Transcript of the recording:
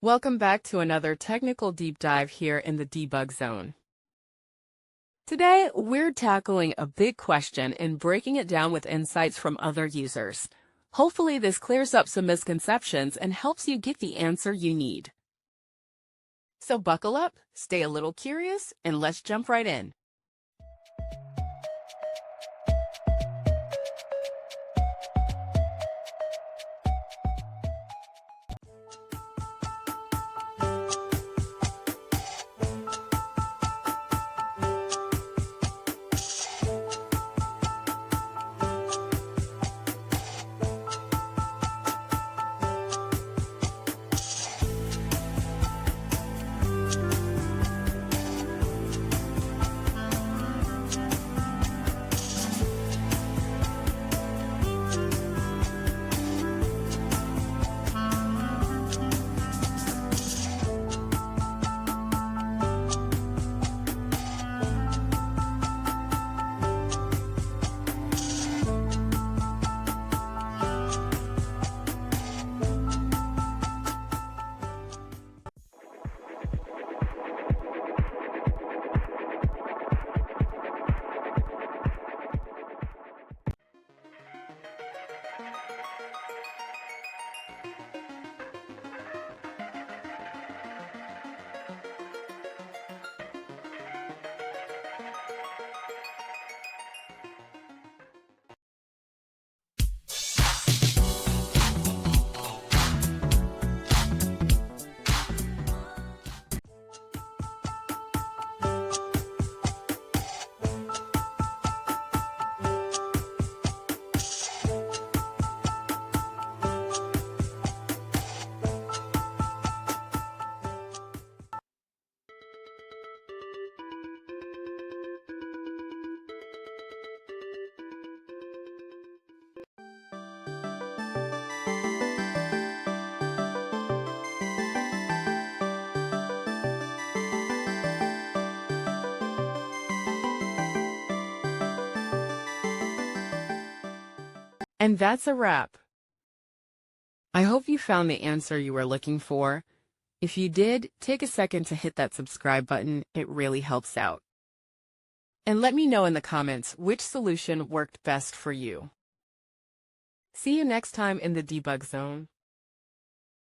Welcome back to another technical deep dive here in the debug zone. Today, we're tackling a big question and breaking it down with insights from other users. Hopefully, this clears up some misconceptions and helps you get the answer you need. So buckle up, stay a little curious, and let's jump right in. And that's a wrap. I hope you found the answer you were looking for. If you did, take a second to hit that subscribe button. It really helps out. And let me know in the comments which solution worked best for you. See you next time in the debug zone.